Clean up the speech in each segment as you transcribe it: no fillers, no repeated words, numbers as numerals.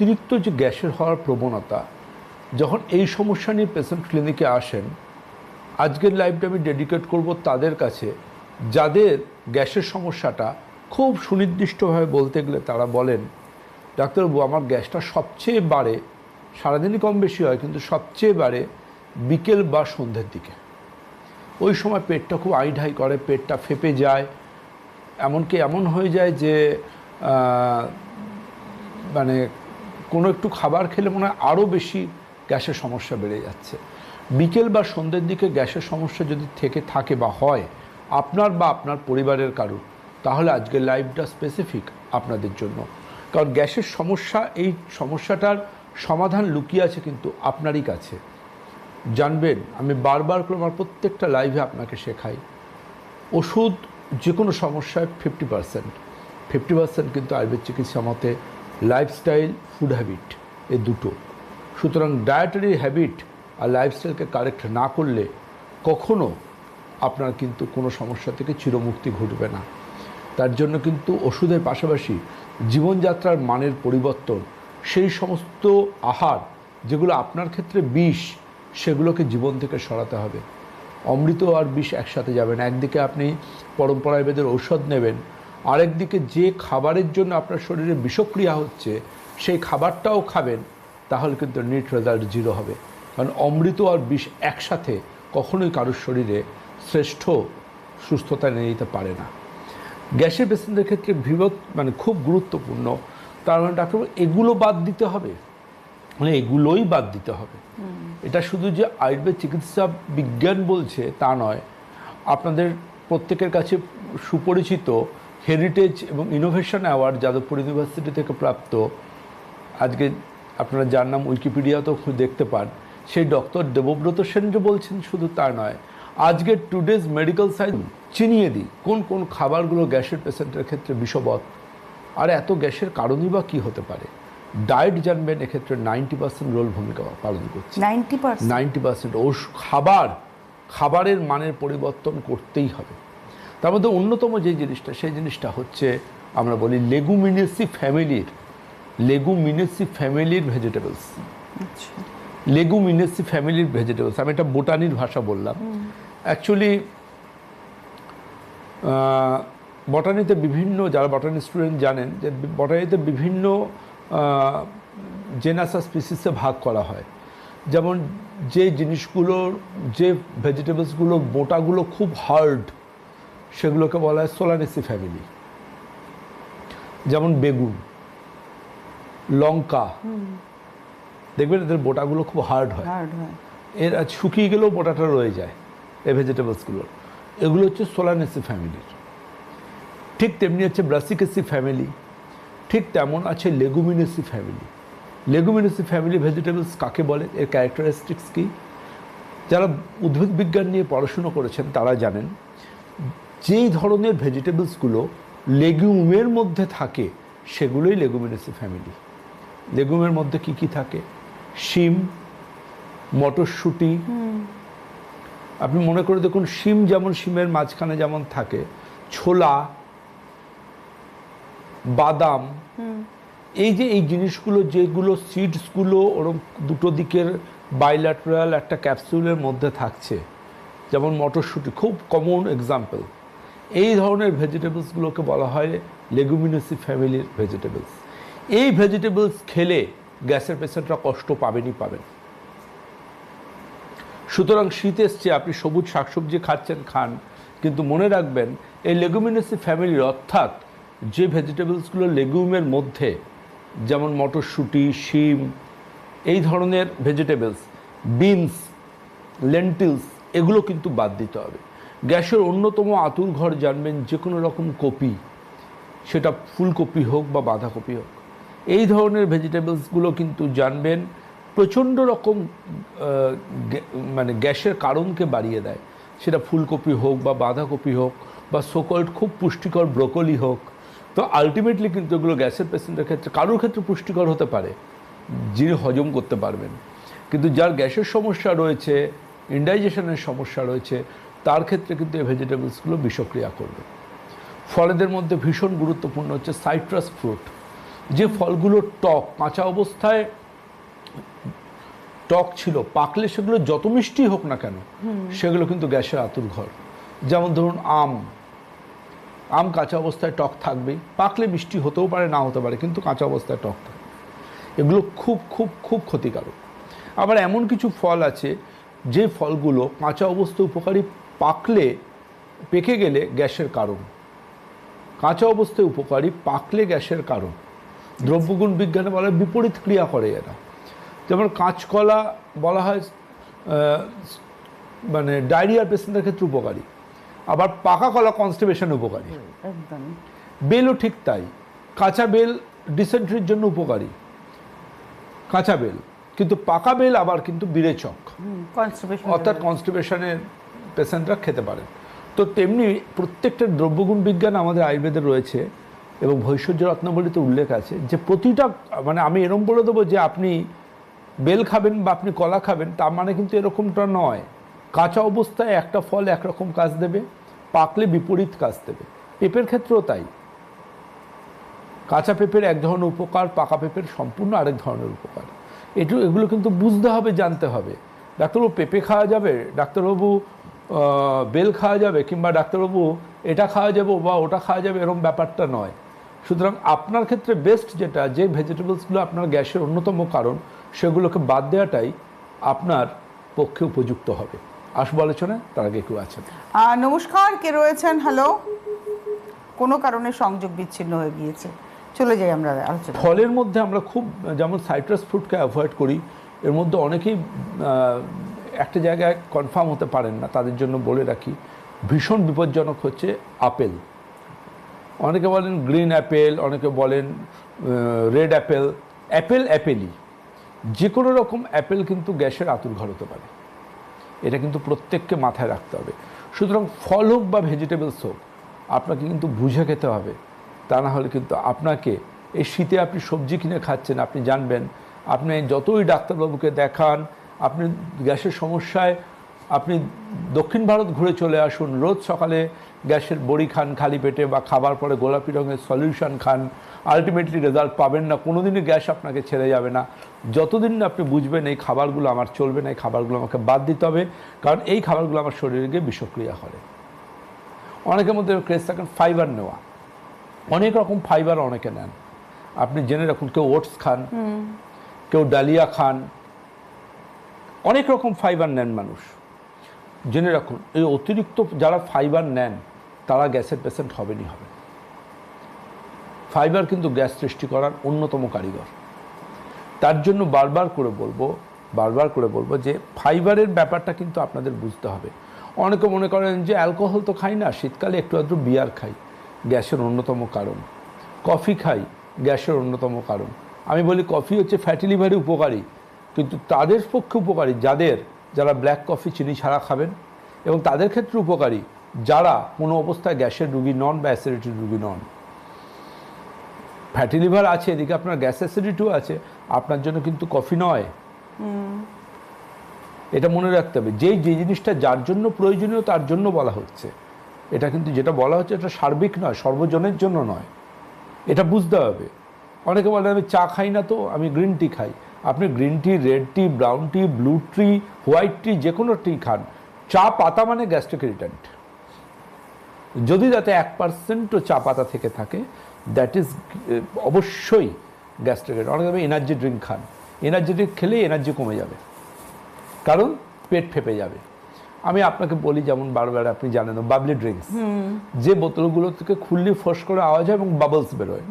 অতিরিক্ত যে গ্যাসের হওয়ার প্রবণতা, যখন এই সমস্যা নিয়ে পেশেন্ট ক্লিনিকে আসেন, আজকের লাইভটা আমি ডেডিকেট করব তাদের কাছে যাদের গ্যাসের সমস্যাটা খুব সুনির্দিষ্টভাবে বলতে গেলে তারা বলেন, ডাক্তারবাবু আমার গ্যাসটা সবচেয়ে বাড়ে, সারাদিনই কম বেশি হয় কিন্তু সবচেয়ে বাড়ে বিকেল বা সন্ধ্যের দিকে। ওই সময় পেটটা খুব আইঢাই করে, পেটটা ফেপে যায়, এমনকি এমন হয়ে যায় যে মানে কোনো একটু খাবার খেলে মনে হয় আরও বেশি গ্যাসের সমস্যা বেড়ে যাচ্ছে। বিকেল বা সন্ধ্যের দিকে গ্যাসের সমস্যা যদি থাকে বা হয় আপনার বা আপনার পরিবারের কারুর, তাহলে আজকের লাইভটা স্পেসিফিক আপনাদের জন্য। কারণ গ্যাসের সমস্যা, এই সমস্যাটার সমাধান লুকিয়ে আছে কিন্তু আপনারই কাছে। জানবেন, আমি বারবার করে আমার প্রত্যেকটা লাইভে আপনাকে শেখাই, ওষুধ যে কোনো সমস্যায় 50% কিন্তু আয়ুর্বেদ চিকিৎসা মতে লাইফস্টাইল, ফুড হ্যাবিট, এ দুটো। সুতরাং ডায়েটারি হ্যাবিট আর লাইফস্টাইলকে কারেক্ট না করলে কখনো আপনার কিন্তু কোনো সমস্যা থেকে চিরমুক্তি ঘটবে না। তার জন্য কিন্তু ওষুধের পাশাপাশি জীবনযাত্রার মানের পরিবর্তন, সেই সমস্ত আহার যেগুলো আপনার ক্ষেত্রে বিষ, সেগুলোকে জীবন থেকে সরাতে হবে। অমৃত আর বিষ একসাথে যাবে না। একদিকে আপনি পরম্পরা আয়ুর্বেদের ঔষধ নেবেন, আরেকদিকে যে খাবারের জন্য আপনার শরীরে বিষক্রিয়া হচ্ছে সেই খাবারটাও খাবেন, তাহলে কিন্তু নেট রেজাল্ট 0 হবে। কারণ অমৃত আর বিষ একসাথে কখনোই কারোর শরীরে শ্রেষ্ঠ সুস্থতা এনে দিতে পারে না। গ্যাসের পেশেন্টদের ক্ষেত্রে খুব গুরুত্বপূর্ণ। তার মানে ডাক্তার এগুলো বাদ দিতে হবে, মানে এগুলোই বাদ দিতে হবে। এটা শুধু যে আয়ুর্বেদ চিকিৎসা বিজ্ঞান বলছে তা নয়। আপনাদের প্রত্যেকের কাছে সুপরিচিত হেরিটেজ এবং ইনোভেশন অ্যাওয়ার্ড যাদবপুর ইউনিভার্সিটি থেকে প্রাপ্ত, আজকে আপনারা যার নাম উইকিপিডিয়াতেও দেখতে পান, সেই ডক্টর দেবব্রত সেন যে বলছেন, শুধু তা নয়, আজকে টুডেজ মেডিকেল সায়েন্স চিনিয়ে দিই কোন কোন খাবারগুলো গ্যাসের পেশেন্টের ক্ষেত্রে বিষবৎ, আর এত গ্যাসের কারণই বা কী হতে পারে। ডায়েট জানবেন এক্ষেত্রে 90% রোল ভূমিকা পালন করছে। 90% ও খাবারের মানের পরিবর্তন করতেই হবে। তার মধ্যে অন্যতম যে জিনিসটা, সেই জিনিসটা হচ্ছে আমরা বলি লেগুমিনেসি ফ্যামিলির ভেজিটেবলস। লেগুমিনেসি ফ্যামিলির ভেজিটেবলস, আমি এটা বোটানির ভাষা বললাম। অ্যাকচুয়ালি বটানিতে বিভিন্ন, যারা বটানি স্টুডেন্ট জানেন যে বটানিতে বিভিন্ন জেনাস আর স্পিসিসে ভাগ করা হয়। যেমন যে জিনিসগুলোর, যে ভেজিটেবলসগুলো বোটাগুলো খুব হার্ড, সেগুলোকে বলা হয় সোলানেসি ফ্যামিলি। যেমন বেগুন, লঙ্কা, দেখবেন এদের বোটাগুলো খুব হার্ড হয়, এর শুকিয়ে গেলেও বোটাটা রয়ে যায় এই ভেজিটেবলসগুলোর। এগুলো হচ্ছে সোলানেসি ফ্যামিলির। ঠিক তেমনি হচ্ছে ব্রাসিকেসি ফ্যামিলি, ঠিক তেমন আছে লেগুমিনেসি ফ্যামিলি। লেগুমিনেসি ফ্যামিলি ভেজিটেবলস কাকে বলে, এর ক্যারেক্টারিস্টিক্স কী? যারা উদ্ভিদ বিজ্ঞান নিয়ে পড়াশুনো করেছেন তারা জানেন, যেই ধরনের ভেজিটেবলসগুলো লেগুমের মধ্যে থাকে সেগুলোই লেগুমিনেসি ফ্যামিলি। লেগুমের মধ্যে কি কি থাকে? শিম, মটরশুঁটি। আপনি মনে করে দেখুন, শিম যেমন শিমের মাঝখানে যেমন থাকে, ছোলা, বাদাম, এই যে এই জিনিসগুলো, যেগুলো সিডসগুলো ওরকম দুটো দিকের বাইল্যাটারাল একটা ক্যাপসুলের মধ্যে থাকছে, যেমন মটরশুঁটি খুব কমন এক্সাম্পল। এই ধরনের ভেজিটেবলসগুলোকে বলা হয় লেগুমিনেসি ফ্যামিলির ভেজিটেবলস। এই ভেজিটেবলস খেলে গ্যাসের পেশেন্টরা কষ্ট পাবেনই পাবেন। সুতরাং শীত এসছে, আপনি সবুজ শাকসবজি খাচ্ছেন, খান, কিন্তু মনে রাখবেন এই লেগুমিনেসি ফ্যামিলির, অর্থাৎ যে ভেজিটেবলসগুলো লেগুমের মধ্যে, যেমন মটরশুঁটি, শিম, এই ধরনের ভেজিটেবলস, বিনস, লেন্টিলস, এগুলো কিন্তু বাদ দিতে হবে। গ্যাসের অন্যতম আতুর ঘর জানবেন যে কোনো রকম কপি, সেটা ফুলকপি হোক বা বাঁধাকপি হোক, এই ধরনের ভেজিটেবলসগুলো কিন্তু জানবেন প্রচণ্ড রকম গ্যাসের কারণকে বাড়িয়ে দেয়। সেটা ফুলকপি হোক বা বাঁধাকপি হোক বা সোকল্ড খুব পুষ্টিকর ব্রোকলি হোক। তো আলটিমেটলি কিন্তু এগুলো গ্যাসের পেশেন্টের ক্ষেত্রে, কারোর ক্ষেত্রে পুষ্টিকর হতে পারে যিনি হজম করতে পারবেন, কিন্তু যার গ্যাসের সমস্যা রয়েছে, ইনডাইজেশনের সমস্যা রয়েছে, তার ক্ষেত্রে কিন্তু এই ভেজিটেবলসগুলো বিষক্রিয়া করবে। ফলেদের মধ্যে ভীষণ গুরুত্বপূর্ণ হচ্ছে সাইট্রাস ফ্রুট। যে ফলগুলো টক, কাঁচা অবস্থায় টক ছিল, পাকলে সেগুলো যত মিষ্টি হোক না কেন সেগুলো কিন্তু গ্যাসের আঁতুড়ঘর। যেমন ধরুন আম কাঁচা অবস্থায় টক থাকবেই, পাকলে মিষ্টি হতেও পারে, না হতে পারে, কিন্তু কাঁচা অবস্থায় টক থাকে। এগুলো খুব খুব খুব ক্ষতিকারক। আবার এমন কিছু ফল আছে যে ফলগুলো কাঁচা অবস্থায় উপকারী, পাকলে পেকে গেলে গ্যাসের কারণ। কাঁচা অবস্থায় উপকারী, পাকলে গ্যাসের কারণ। দ্রব্যগুণ বিজ্ঞানে বলা হয় বিপরীত ক্রিয়া করে এরা। যেমন কাঁচকলা বলা হয় মানে ডায়রিয়ার পেশেন্টের ক্ষেত্রে উপকারী, আবার পাকা কলা কনস্টিপেশনে উপকারী। বেলও ঠিক তাই, কাঁচা বেল ডিসেন্ট্রির জন্য উপকারী, কাঁচা বেল, কিন্তু পাকা বেল আবার কিন্তু বিরেচক, অর্থাৎ কনস্টিপেশনের পেশেন্টরা খেতে পারেন। তো তেমনি প্রত্যেকটা দ্রব্যগুণ বিজ্ঞান আমাদের আয়ুর্বেদে রয়েছে এবং ভৈষজ্য রত্নাবলীতে উল্লেখ আছে যে প্রতিটা, মানে আমি এরকম বলে দেবো যে আপনি বেল খাবেন বা আপনি কলা খাবেন তার মানে কিন্তু এরকমটা নয়। কাঁচা অবস্থায় একটা ফল একরকম কাজ দেবে, পাকলে বিপরীত কাজ দেবে। পেঁপের ক্ষেত্রেও তাই, কাঁচা পেঁপের এক ধরনের উপকার, পাকা পেঁপের সম্পূর্ণ আরেক ধরনের উপকার। এগুলো কিন্তু বুঝতে হবে, জানতে হবে। ডাক্তারবাবু পেঁপে খাওয়া যাবে, ডাক্তারবাবু বেল খাওয়া যাবে, কিংবা ডাক্তারবাবু এটা খাওয়া যাবে বা ওটা খাওয়া যাবে, এরকম ব্যাপারটা নয়। সুতরাং আপনার ক্ষেত্রে বেস্ট যেটা, যে ভেজিটেবলসগুলো আপনার গ্যাসের অন্যতম কারণ, সেগুলোকে বাদ দেওয়াটাই আপনার পক্ষে উপযুক্ত হবে। আসবো আলোচনায়, তার আগে কেউ আছেন? নমস্কার, কে রয়েছেন? হ্যালো, কোনো কারণে সংযোগ বিচ্ছিন্ন হয়ে গিয়েছে, চলে যাই আমরা আলোচনা। ফলের মধ্যে আমরা খুব, যেমন সাইট্রাস ফ্রুটকে অ্যাভয়েড করি, এর মধ্যে অনেকেই একটা জায়গায় কনফার্ম হতে পারেন না, তাদের জন্য বলে রাখি ভীষণ বিপজ্জনক হচ্ছে আপেল। অনেকে বলেন গ্রিন অ্যাপেল, অনেকে বলেন রেড অ্যাপেল। অ্যাপেলই, যে কোনো রকম অ্যাপেল কিন্তু গ্যাসের আঁতুড়ঘর হতে পারে, এটা কিন্তু প্রত্যেককে মাথায় রাখতে হবে। সুতরাং ফল হোক বা ভেজিটেবলস হোক, আপনাকে কিন্তু বুঝে খেতে হবে। তা না হলে কিন্তু আপনাকে, এই শীতে আপনি সবজি কিনে খাচ্ছেন, আপনি জানবেন, আপনি যতই ডাক্তারবাবুকে দেখান, আপনি গ্যাসের সমস্যায় আপনি দক্ষিণ ভারত ঘুরে চলে আসুন, রোজ সকালে গ্যাসের বড়ি খান খালি পেটে, বা খাবার পরে গোলাপি রঙের সলিউশন খান, আলটিমেটলি রেজাল্ট পাবেন না। কোনোদিনই গ্যাস আপনাকে ছেড়ে যাবে না যতদিন না আপনি বুঝবেন এই খাবারগুলো আমার চলবে না, এই খাবারগুলো আমাকে বাদ দিতে হবে, কারণ এই খাবারগুলো আমার শরীরে গিয়ে বিষক্রিয়া করে। অনেকের মধ্যে ক্রেজ থাকেন ফাইবার নেওয়া, অনেক রকম ফাইবার অনেকে নেন, আপনি জেনে রাখুন। কেউ ওটস খান, কেউ ডালিয়া খান, অনেক রকম ফাইবার নেন মানুষ। জেনে রাখুন, এই অতিরিক্ত যারা ফাইবার নেন তারা গ্যাসের পেশেন্ট হবেনই হবে। ফাইবার কিন্তু গ্যাস সৃষ্টি করার অন্যতম কারিগর। তার জন্য বারবার করে বলবো যে ফাইবারের ব্যাপারটা কিন্তু আপনাদের বুঝতে হবে। অনেকে মনে করেন যে অ্যালকোহল তো খাই না, শীতকালে একটু আধটু বিয়ার খাই, গ্যাসের অন্যতম কারণ। কফি খাই, গ্যাসের অন্যতম কারণ। আমি বলি কফি হচ্ছে ফ্যাটি লিভারে উপকারী, কিন্তু তাদের পক্ষে উপকারী যারা ব্ল্যাক কফি চিনি ছাড়া খাবেন, এবং তাদের ক্ষেত্রে উপকারী যারা কোনো অবস্থায় গ্যাসের রুগী নন বা অ্যাসিডিটির রুগী নন। ফ্যাটি লিভার আছে, এদিকে আপনার গ্যাস অ্যাসিডিটিও আছে, আপনার জন্য কিন্তু কফি নয়। এটা মনে রাখতে হবে, যে জিনিসটা যার জন্য প্রয়োজনীয় তার জন্য বলা হচ্ছে। এটা কিন্তু যেটা বলা হচ্ছে এটা সার্বিক নয়, সর্বজনের জন্য নয়, এটা বুঝতে হবে। অনেকে বলে আমি চা খাই না, তো আমি গ্রিন টি খাই। আপনি গ্রিন টি, রেড টি, ব্রাউন টি, ব্লু টি, হোয়াইট টি, যে কোনো টি খান, চা পাতা মানে গ্যাস্ট্রিক ইরিটেন্ট। যদি যাতে 1% চা পাতা থেকে থাকে, দ্যাট ইজ অবশ্যই গ্যাস্ট্রিক ইরিটেন্ট। অনেকে এনার্জি ড্রিঙ্ক খান, এনার্জি ড্রিঙ্ক খেলে এনার্জি কমে যাবে, কারণ পেট ফেপে যাবে। আমি আপনাকে বলি, যেমন বারবার আপনি জানেন বাবলি ড্রিঙ্কস, যে বোতলগুলো থেকে খুললে ফোঁস করে আওয়াজ হয় এবং বাবলস বেরোয়,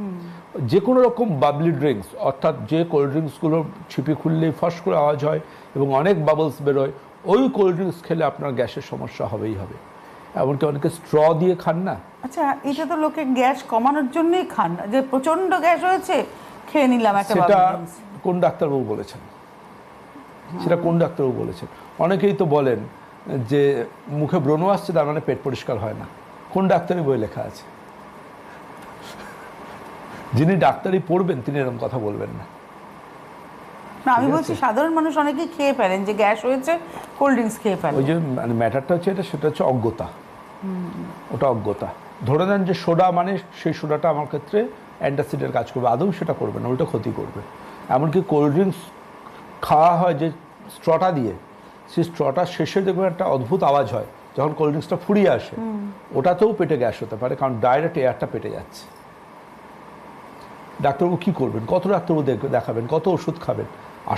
যে কোনো রকম বাবলি ড্রিঙ্কস, অর্থাৎ যে কোল্ড ড্রিঙ্কসগুলো ছিপি খুললেই ফস করে আওয়াজ হয় এবং অনেক বাবলস বেরোয়, ওই কোল্ড ড্রিঙ্কস খেলে আপনার গ্যাসের সমস্যা হবেই হবে। এমনকি অনেকে স্ট্র দিয়ে খান না। আচ্ছা, এটা তো লোকে গ্যাস কমানোর জন্যই খান, যে প্রচন্ড গ্যাস হয়েছে খেয়ে নিলাম একটা। সেটা কোন ডাক্তারবাবু বলেছেন? সেটা কোন ডাক্তারবাবু বলেছেন? অনেকেই তো বলেন যে মুখে ব্রণ আসছে, তার মানে পেট পরিষ্কার হয় না। কোন ডাক্তারি বই লেখা আছে? যিনি ডাক্তারি পড়বেন তিনি এরকম কথা বলবেন না। আমি বলছি সাধারণ মানুষ অনেকেই খেয়ে ফেলেন, যে গ্যাস হয়েছে কোল্ড ড্রিঙ্কস খেয়ে ফেলেন। ওই যে মানে ম্যাটারটা হচ্ছে এটা, সেটা হচ্ছে অজ্ঞতা। ওটা অজ্ঞতা। ধরে নেন যে সোডা, মানে সেই সোডাটা আমার ক্ষেত্রে অ্যান্টাসিডের কাজ করবে, আদৌ সেটা করবে না, উল্টো ক্ষতি করবে। এমনকি কোল্ড ড্রিঙ্কস খাওয়া হয় যে স্ট্রটা দিয়ে, সেই স্ট্রটার শেষে দেখবেন একটা অদ্ভুত আওয়াজ হয় যখন কোল্ড ড্রিঙ্কসটা ফুরিয়ে আসে, ওটাতেও পেটে গ্যাস হতে পারে, কারণ ডাইরেক্ট এয়ারটা পেটে যাচ্ছে। ডাক্তারবাবু কী করবেন? কত ডাক্তারবাবু দেখাবেন? কত ওষুধ খাবেন?